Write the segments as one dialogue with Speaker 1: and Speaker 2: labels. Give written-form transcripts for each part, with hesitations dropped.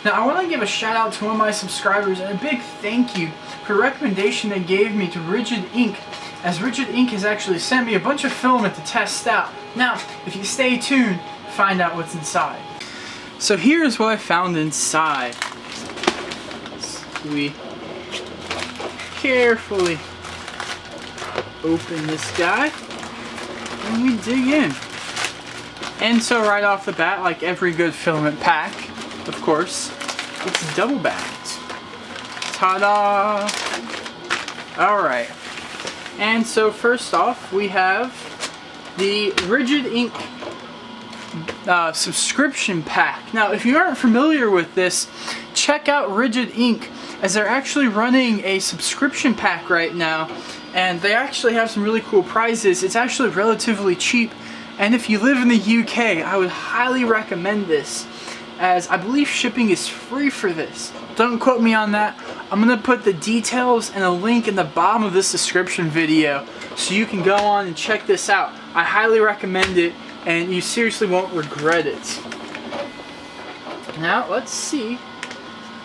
Speaker 1: Now I want to give a shout out to one of my subscribers and a big thank you for the recommendation they gave me to Rigid.Ink, as Rigid.Ink has actually sent me a bunch of filament to test out. Now, if you stay tuned, find out what's inside. So here's what I found inside. We carefully open this guy and we dig in. And so right off the bat, like every good filament pack, of course, it's double bagged. Ta-da! Alright. And so first off, we have the Rigid.Ink subscription pack. Now, if you aren't familiar with this, check out Rigid.Ink, as they're actually running a subscription pack right now, and they actually have some really cool prizes. It's actually relatively cheap, and if you live in the UK, I would highly recommend this, as I believe shipping is free for this. Don't quote me on that. I'm going to put the details and a link in the bottom of this description video so you can go on and check this out. I highly recommend it, and you seriously won't regret it. Now, let's see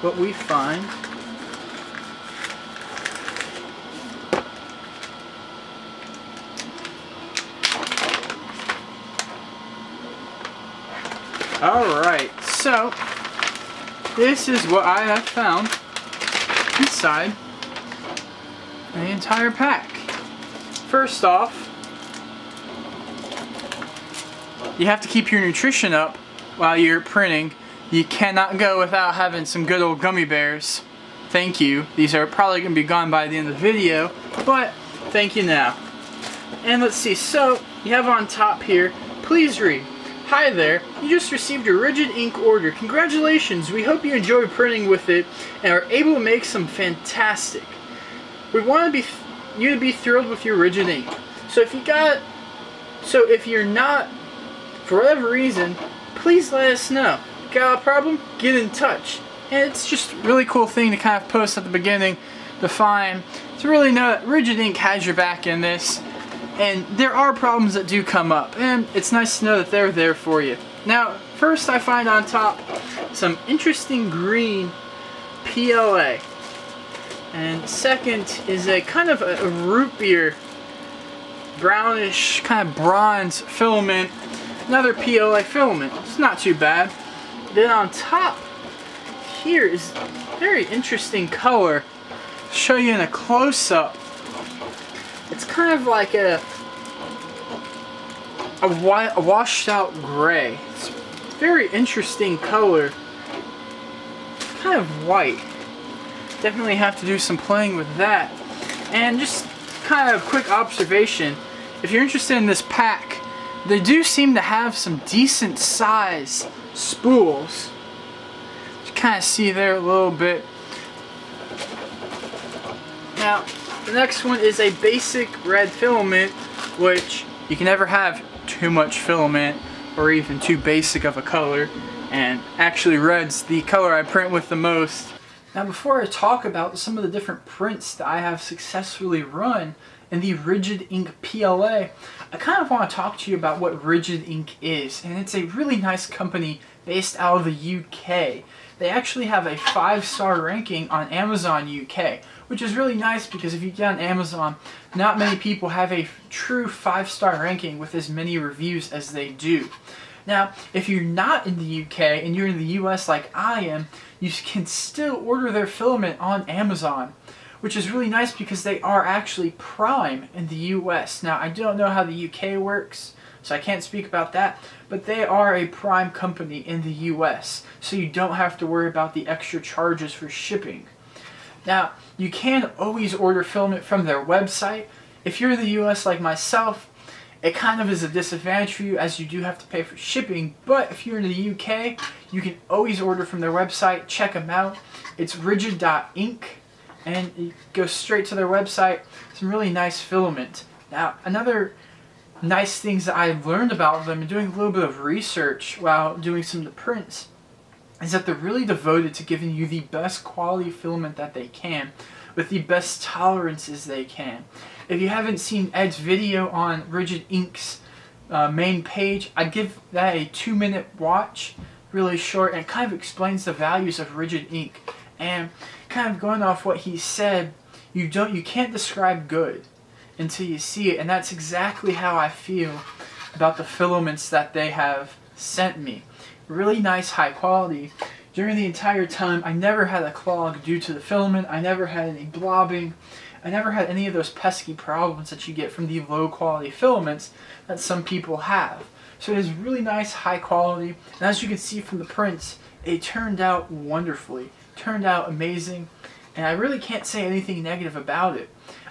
Speaker 1: what we find. Alright, so this is what I have found inside the entire pack. First off, you have to keep your nutrition up while you're printing. You cannot go without having some good old gummy bears. Thank you. These are probably going to be gone by the end of the video, but thank you now. And let's see, so you have on top here, please read. Hi there, you just received your Rigid.Ink order. Congratulations, we hope you enjoy printing with it and are able to make some fantastic. We want you to be thrilled with your Rigid.Ink. So if you're not, for whatever reason, please let us know. Got a problem? Get in touch. And it's just a really cool thing to kind of post at the beginning to really know that Rigid.Ink has your back in this. And there are problems that do come up, and it's nice to know that they're there for you. Now, first I find on top some interesting green PLA. And second is a kind of a root beer, brownish, kind of bronze filament. Another PLA filament. It's not too bad. Then on top here is a very interesting color. I'll show you in a close-up. It's kind of like a washed out gray. It's a very interesting color. Kind of white. Definitely have to do some playing with that. And just kind of quick observation, if you're interested in this pack, they do seem to have some decent size spools. You kind of see there a little bit. Now, the next one is a basic red filament, which you can never have too much filament or even too basic of a color, and actually red's the color I print with the most. Now, before I talk about some of the different prints that I have successfully run in the Rigid.Ink PLA, I kind of want to talk to you about what Rigid.Ink is, and it's a really nice company based out of the UK. They actually have a 5-star ranking on Amazon UK, which is really nice because if you get on Amazon, not many people have a true 5-star ranking with as many reviews as they do. Now, if you're not in the UK and you're in the US like I am, you can still order their filament on Amazon, which is really nice because they are actually Prime in the US. Now, I don't know how the UK works, so I can't speak about that, but they are a Prime company in the US, so you don't have to worry about the extra charges for shipping. Now, you can always order filament from their website. If you're in the US like myself, it kind of is a disadvantage for you as you do have to pay for shipping, but if you're in the UK, you can always order from their website. Check them out. It's Rigid.Ink, and you go straight to their website. Some really nice filament. Now, another nice things that I've learned about them and doing a little bit of research while doing some of the prints is that they're really devoted to giving you the best quality filament that they can with the best tolerances they can. If you haven't seen Ed's video on Rigid.Ink's main page, I'd give that a 2-minute watch. really short, and it kind of explains the values of Rigid.Ink. And kind of going off what he said, you can't describe good until you see it, and that's exactly how I feel about the filaments that they have sent me. Really nice, high quality. During the entire time, I never had a clog due to the filament. I never had any blobbing. I never had any of those pesky problems that you get from the low quality filaments that some people have. So it is really nice, high quality, and as you can see from the prints, it turned out wonderfully. Turned out amazing, and I really can't say anything negative about it.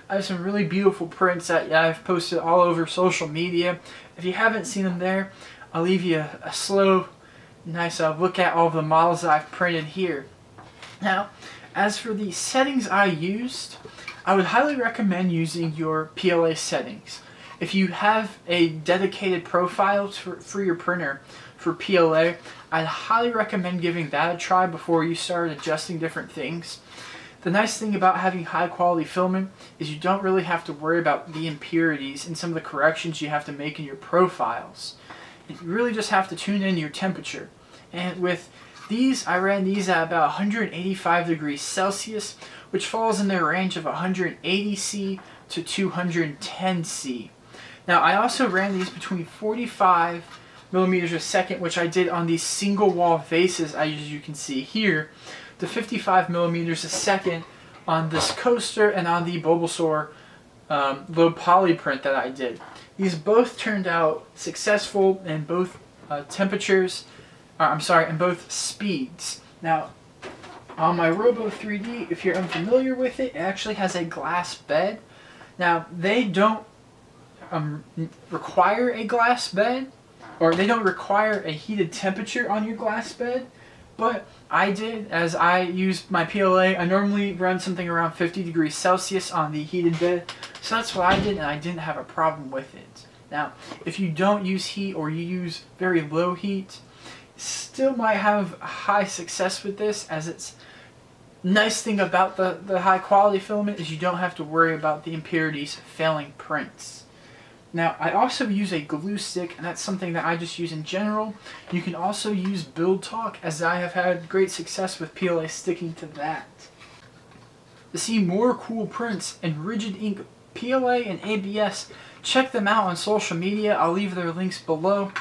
Speaker 1: I have some really beautiful prints that I've posted all over social media. If you haven't seen them there, I'll leave you a slow, nice look at all of the models that I've printed here. Now, as for the settings I used, I would highly recommend using your PLA settings. If you have a dedicated profile for your printer for PLA, I'd highly recommend giving that a try before you start adjusting different things. The nice thing about having high quality filament is you don't really have to worry about the impurities and some of the corrections you have to make in your profiles. You really just have to tune in your temperature. And with these, I ran these at about 185 degrees Celsius, which falls in the range of 180 C to 210 C. Now, I also ran these between 45 millimeters a second, which I did on these single wall vases, as you can see here, to 55 millimeters a second on this coaster and on the Bulbasaur low poly print that I did. These both turned out successful in both temperatures, in both speeds. Now, on my Robo 3D, if you're unfamiliar with it, it actually has a glass bed. Now, they don't require a glass bed, or they don't require a heated temperature on your glass bed, but I did, as I used my PLA. I normally run something around 50 degrees Celsius on the heated bed, so that's what I did, and I didn't have a problem with it. Now, if you don't use heat or you use very low heat, still might have high success with this, as it's nice thing about the high quality filament is you don't have to worry about the impurities failing prints. Now, I also use a glue stick, and that's something that I just use in general. You can also use Build Talk, as I have had great success with PLA sticking to that. To see more cool prints in Rigid.Ink PLA and ABS, check them out on social media. I'll leave their links below.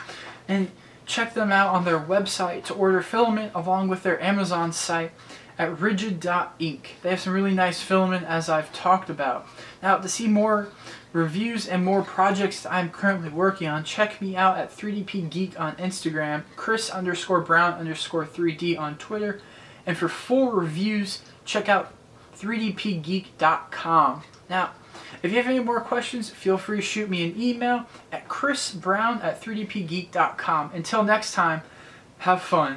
Speaker 1: And check them out on their website to order filament, along with their Amazon site at Rigid.Ink. They have some really nice filament, as I've talked about. Now, to see more reviews and more projects that I'm currently working on, check me out at 3DP Geek on Instagram, Chris_Brown_3D on Twitter, and for full reviews, check out 3dpgeek.com. Now, if you have any more questions, feel free to shoot me an email at chrisbrown@3dpgeek.com. Until next time, have fun.